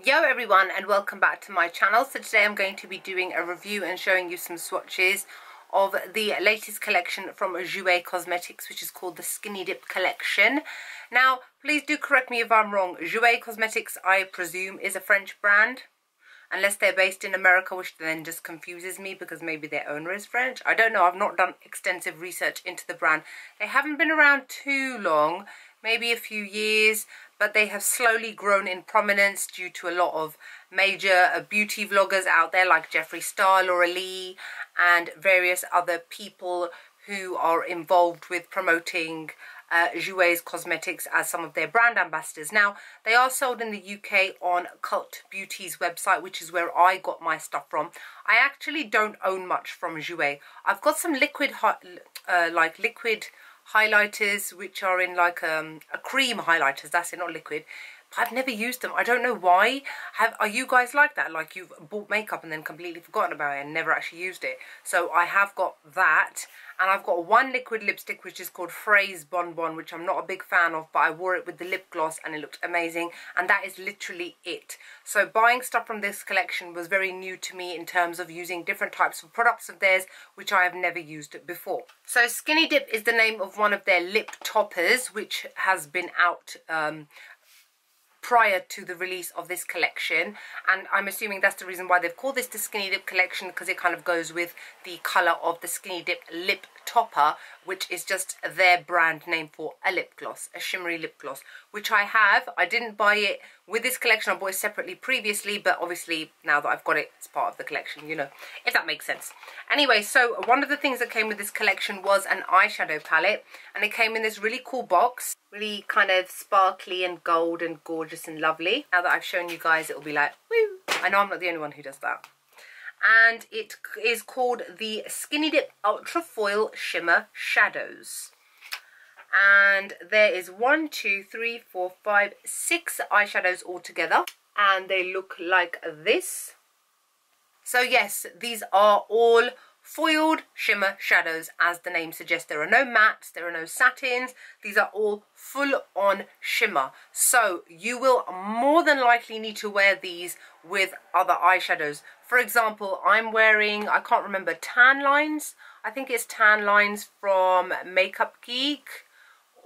Yo everyone, and welcome back to my channel. So today I'm going to be doing a review and showing you some swatches of the latest collection from Jouer Cosmetics, which is called the Skinny Dip collection. Now please do correct me if I'm wrong. Jouer Cosmetics, I presume, is a French brand, unless they're based in America, which then just confuses me because maybe their owner is French. I don't know, I've not done extensive research into the brand. They haven't been around too long, maybe a few years, but they have slowly grown in prominence due to a lot of major beauty vloggers out there like Jeffree Star, Laura Lee, and various other people who are involved with promoting Jouer Cosmetics as some of their brand ambassadors. Now, they are sold in the UK on Cult Beauty's website, which is where I got my stuff from. I actually don't own much from Jouer. I've got some liquid highlighters, which are in like a cream highlighters, that's it, not liquid, but I've never used them. I don't know why. Are you guys like that? Like you've bought makeup and then completely forgotten about it and never actually used it? So I have got that, and I've got one liquid lipstick which is called Phrase Bonbon, which I'm not a big fan of, but I wore it with the lip gloss and it looked amazing, and that is literally it. So buying stuff from this collection was very new to me in terms of using different types of products of theirs, which I have never used before. So Skinny Dip is the name of one of their lip toppers, which has been out prior to the release of this collection, and I'm assuming that's the reason why they've called this the Skinny Dip collection, because it kind of goes with the colour of the Skinny Dip lip topper, which is just their brand name for a lip gloss, a shimmery lip gloss, which I have. I didn't buy it with this collection, I bought it separately previously, but obviously now that I've got it, it's part of the collection, you know, if that makes sense. Anyway, so one of the things that came with this collection was an eyeshadow palette, and it came in this really cool box, really kind of sparkly and gold and gorgeous and lovely. Now that I've shown you guys, it'll be like, woo! I know I'm not the only one who does that. And it is called the Skinny Dip Ultra Foil Shimmer Shadows. And there is 1, 2, 3, 4, 5, 6 eyeshadows all together, and they look like this. So yes, these are all foiled shimmer shadows, as the name suggests. There are no mattes, there are no satins, these are all full on shimmer. So you will more than likely need to wear these with other eyeshadows. For example, I'm wearing, I can't remember, Tan Lines. I think it's Tan Lines from Makeup Geek.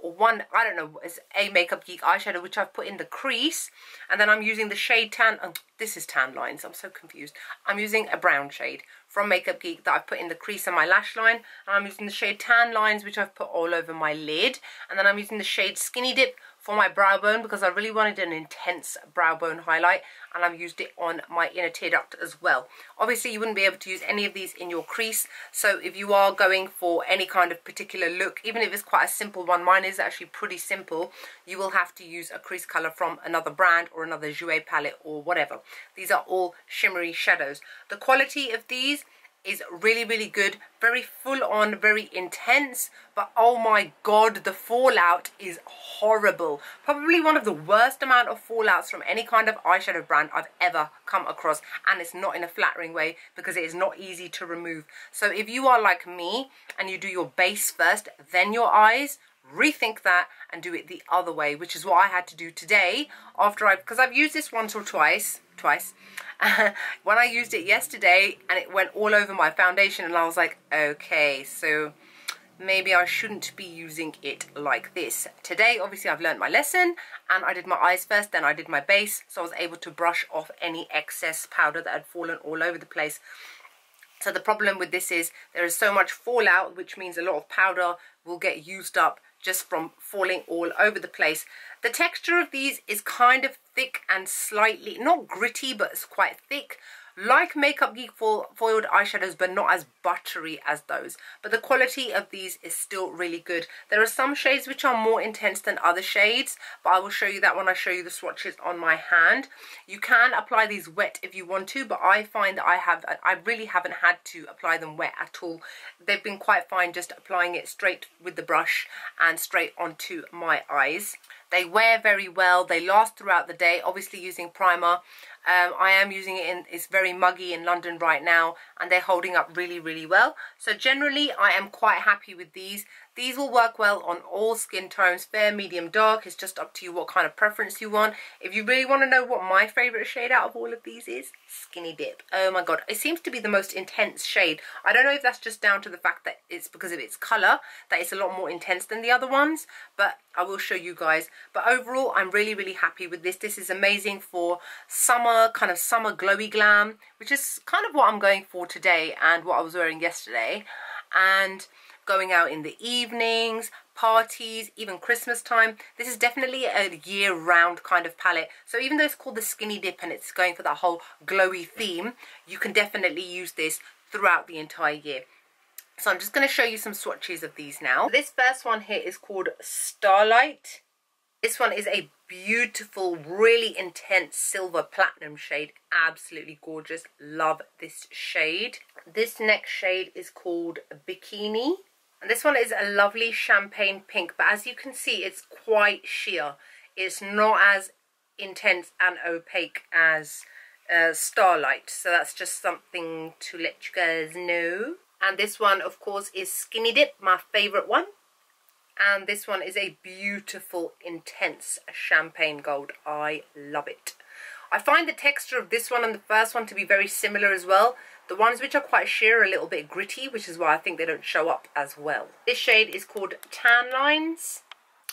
One, I don't know, it's a Makeup Geek eyeshadow, which I've put in the crease, and then I'm using the shade Tan, oh, this is Tan Lines, I'm so confused. I'm using a brown shade from Makeup Geek that I've put in the crease and my lash line, and I'm using the shade Tan Lines, which I've put all over my lid, and then I'm using the shade Skinny Dip for my brow bone, because I really wanted an intense brow bone highlight, and I've used it on my inner tear duct as well. Obviously you wouldn't be able to use any of these in your crease, so if you are going for any kind of particular look, even if it's quite a simple one, mine is actually pretty simple, you will have to use a crease colour from another brand or another Jouer palette or whatever. These are all shimmery shadows. The quality of these is really, really good, very full on, very intense, but oh my god, the fallout is horrible. Probably one of the worst amount of fallouts from any kind of eyeshadow brand I've ever come across, and it's not in a flattering way because it is not easy to remove. So if you are like me and you do your base first, then your eyes, rethink that and do it the other way, which is what I had to do today after because I've used this once or twice. When I used it yesterday, and it went all over my foundation, and I was like, okay, so maybe I shouldn't be using it like this. Today, obviously, I've learned my lesson, and I did my eyes first, then I did my base, so I was able to brush off any excess powder that had fallen all over the place. So the problem with this is there is so much fallout, which means a lot of powder will get used up just from falling all over the place. The texture of these is kind of thick and slightly, not gritty, but it's quite thick, like Makeup Geek foiled eyeshadows, but not as buttery as those. But the quality of these is still really good. There are some shades which are more intense than other shades, but I will show you that when I show you the swatches on my hand. You can apply these wet if you want to, but I find that I really haven't had to apply them wet at all. They've been quite fine just applying it straight with the brush and straight onto my eyes. They wear very well, they last throughout the day, obviously using primer. I am using it it's very muggy in London right now, and they're holding up really, really well. So generally I am quite happy with these. These will work well on all skin tones, fair, medium, dark. It's just up to you what kind of preference you want. If you really want to know what my favourite shade out of all of these is, Skinny Dip. Oh my god, it seems to be the most intense shade. I don't know if that's just down to the fact that it's because of its colour, that it's a lot more intense than the other ones, but I will show you guys. But overall, I'm really, really happy with this. This is amazing for summer, kind of summer glowy glam, which is kind of what I'm going for today and what I was wearing yesterday. And going out in the evenings, parties, even Christmas time. This is definitely a year-round kind of palette. So even though it's called the Skinny Dip and it's going for that whole glowy theme, you can definitely use this throughout the entire year. So I'm just going to show you some swatches of these now. This first one here is called Starlight. This one is a beautiful, really intense silver platinum shade. Absolutely gorgeous. Love this shade. This next shade is called Bikini. And this one is a lovely champagne pink, but as you can see, it's quite sheer. It's not as intense and opaque as Starlight. So that's just something to let you guys know. And this one, of course, is Skinny Dip, my favourite one. And this one is a beautiful, intense champagne gold. I love it. I find the texture of this one and the first one to be very similar as well. The ones which are quite sheer are a little bit gritty, which is why I think they don't show up as well. This shade is called Tan Lines.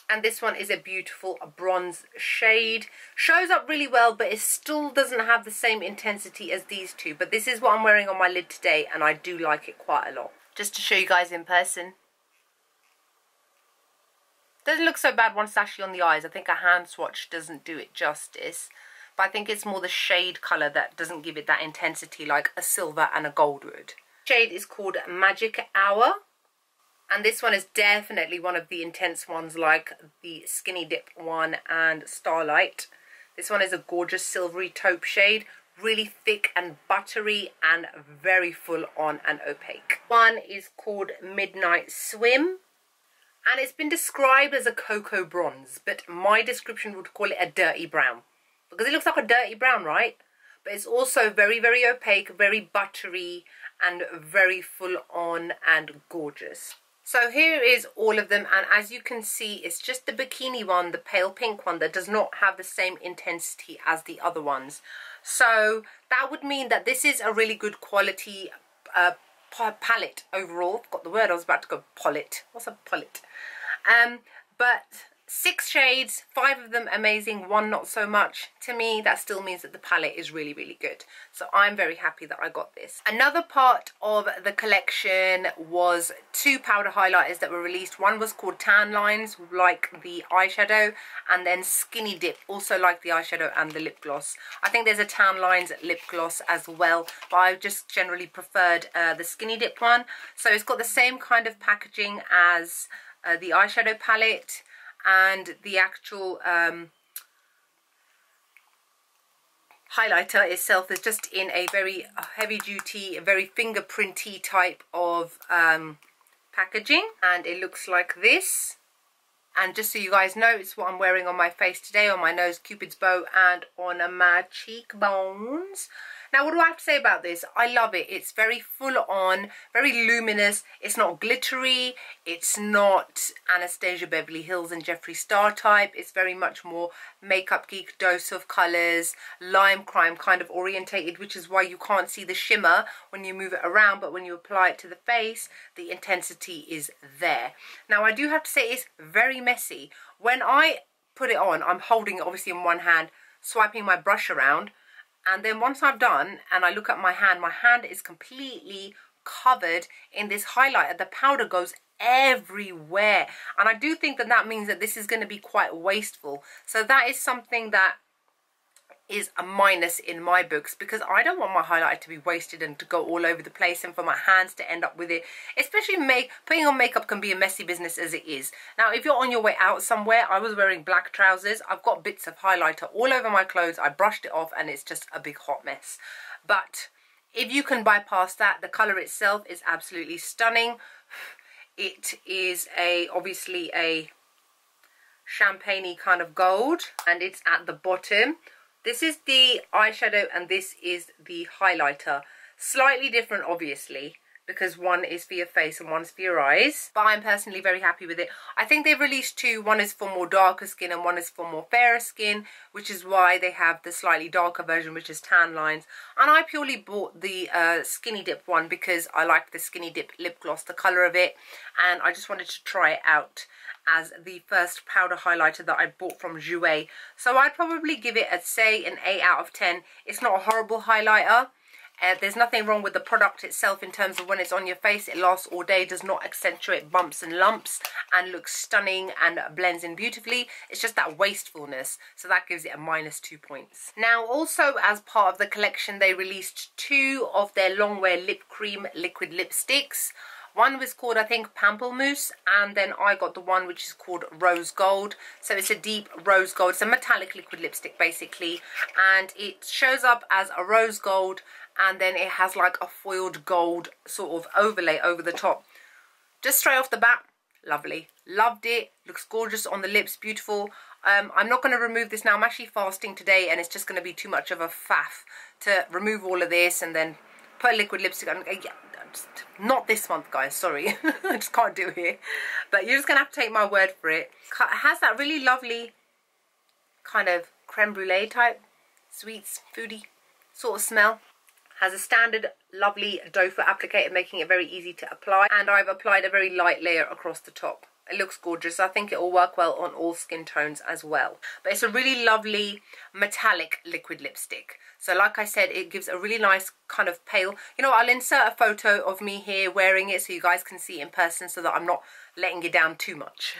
And this one is a beautiful bronze shade. Shows up really well, but it still doesn't have the same intensity as these two. But this is what I'm wearing on my lid today, and I do like it quite a lot. Just to show you guys in person. Doesn't look so bad once it's actually on the eyes. I think a hand swatch doesn't do it justice. But I think it's more the shade colour that doesn't give it that intensity like a silver and a gold would. Shade is called Magic Hour. And this one is definitely one of the intense ones like the Skinny Dip one and Starlight. This one is a gorgeous silvery taupe shade. Really thick and buttery and very full on and opaque. One is called Midnight Swim. And it's been described as a cocoa bronze, but my description would call it a dirty brown. Because it looks like a dirty brown, right? But it's also very, very opaque, very buttery, and very full on and gorgeous. So here is all of them, and as you can see, it's just the bikini one, the pale pink one, that does not have the same intensity as the other ones. So that would mean that this is a really good quality palette overall. Got the word, I was about to go palette. What's a palette? But 6 shades, 5 of them amazing, 1 not so much. To me, that still means that the palette is really, really good. So I'm very happy that I got this. Another part of the collection was 2 powder highlighters that were released. One was called Tan Lines, like the eyeshadow, and then Skinny Dip, also like the eyeshadow and the lip gloss. I think there's a Tan Lines lip gloss as well, but I just generally preferred the Skinny Dip one. So it's got the same kind of packaging as the eyeshadow palette, and the actual highlighter itself is just in a very heavy duty, very fingerprinty type of packaging, and it looks like this. And just so you guys know, it's what I'm wearing on my face today, on my nose, Cupid's bow, and on my cheekbones. Now, what do I have to say about this? I love it. It's very full on, very luminous. It's not glittery. It's not Anastasia Beverly Hills and Jeffree Star type. It's very much more Makeup Geek dose of colours, lime crime kind of orientated, which is why you can't see the shimmer when you move it around, but when you apply it to the face, the intensity is there. Now, I do have to say it's very messy. When I put it on, I'm holding it obviously in one hand, swiping my brush around, and then once I've done and I look at my hand is completely covered in this highlighter. The powder goes everywhere, and I do think that that means that this is going to be quite wasteful. So that is something that is a minus in my books, because I don't want my highlighter to be wasted and to go all over the place and for my hands to end up with it. Especially putting on makeup can be a messy business as it is. Now, if you're on your way out somewhere, I was wearing black trousers, I've got bits of highlighter all over my clothes, I brushed it off, and it's just a big hot mess. But if you can bypass that, the colour itself is absolutely stunning. It is obviously a champagne-y kind of gold, and it's at the bottom. This is the eyeshadow and this is the highlighter. Slightly different, obviously, because one is for your face and one's for your eyes. But I'm personally very happy with it. I think they've released two. One is for more darker skin and one is for more fairer skin, which is why they have the slightly darker version, which is tan lines. And I purely bought the Skinny Dip one because I liked the Skinny Dip lip gloss, the colour of it, and I just wanted to try it out as the first powder highlighter that I bought from Jouer. So I'd probably give it, I'd say, an 8 out of 10. It's not a horrible highlighter. There's nothing wrong with the product itself in terms of when it's on your face. It lasts all day, does not accentuate bumps and lumps, and looks stunning and blends in beautifully. It's just that wastefulness, so that gives it a -2 points. Now, also as part of the collection, they released two of their Longwear Lip Cream liquid lipsticks. One was called, I think, Pamplemousse, and then I got the one which is called Rose Gold. So it's a deep rose gold. It's a metallic liquid lipstick, basically, and it shows up as a rose gold, and then it has like a foiled gold sort of overlay over the top. Just straight off the bat, lovely. Loved it. Looks gorgeous on the lips, beautiful. I'm not going to remove this now. I'm actually fasting today, and it's just going to be too much of a faff to remove all of this and then put a liquid lipstick on. Yeah, not this month, guys, sorry. I just can't do it. But you're just going to have to take my word for it. It has that really lovely kind of creme brulee type, sweets, foodie sort of smell. Has a standard lovely doe foot applicator, making it very easy to apply. And I've applied a very light layer across the top. It looks gorgeous. I think it will work well on all skin tones as well. But it's a really lovely metallic liquid lipstick. So like I said, it gives a really nice kind of pale. You know, I'll insert a photo of me here wearing it so you guys can see it in person so that I'm not letting it down too much.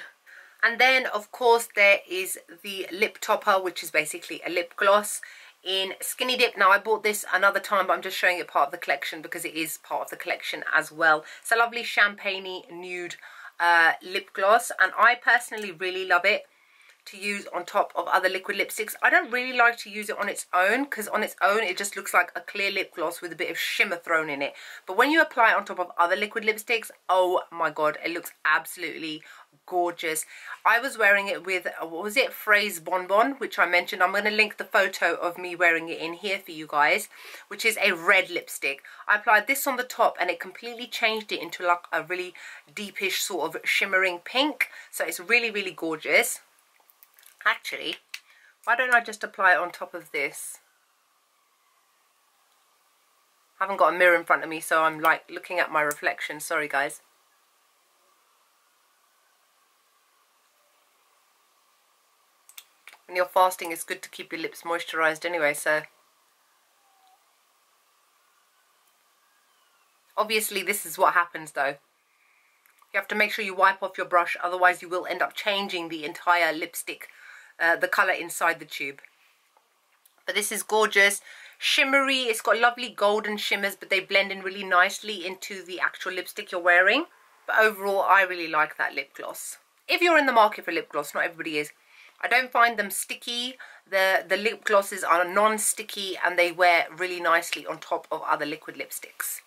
And then, of course, there is the lip topper, which is basically a lip gloss in Skinny Dip. Now, I bought this another time, but I'm just showing it part of the collection because it is part of the collection as well. It's a lovely champagne-y nude lip gloss, and I personally really love it to use on top of other liquid lipsticks. I don't really like to use it on its own because on its own it just looks like a clear lip gloss with a bit of shimmer thrown in it. But when you apply it on top of other liquid lipsticks, oh my god, it looks absolutely gorgeous. I was wearing it with, what was it, Phrase Bonbon, which I mentioned. I'm going to link the photo of me wearing it in here for you guys, which is a red lipstick. I applied this on the top and it completely changed it into like a really deepish sort of shimmering pink. So it's really, really gorgeous. Actually, why don't I just apply it on top of this? I haven't got a mirror in front of me, so I'm like looking at my reflection. Sorry, guys. When you're fasting, it's good to keep your lips moisturized anyway, so. Obviously, this is what happens though. You have to make sure you wipe off your brush, otherwise you will end up changing the entire lipstick, the colour inside the tube. But this is gorgeous. Shimmery, it's got lovely golden shimmers, but they blend in really nicely into the actual lipstick you're wearing. But overall, I really like that lip gloss. If you're in the market for lip gloss, not everybody is. I don't find them sticky. The lip glosses are non-sticky and they wear really nicely on top of other liquid lipsticks.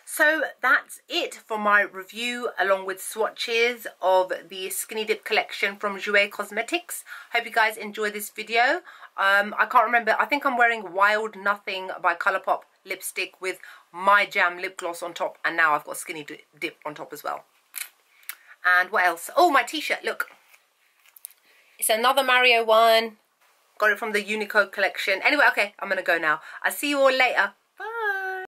So that's it for my review along with swatches of the Skinny Dip collection from Jouer Cosmetics. Hope you guys enjoy this video. I can't remember, I think I'm wearing Wild Nothing by Colourpop lipstick with My Jam lip gloss on top, and now I've got Skinny Dip on top as well. And what else? Oh, my t-shirt, look. It's another Mario one. Got it from the Uniqlo collection. Anyway, okay, I'm going to go now. I'll see you all later.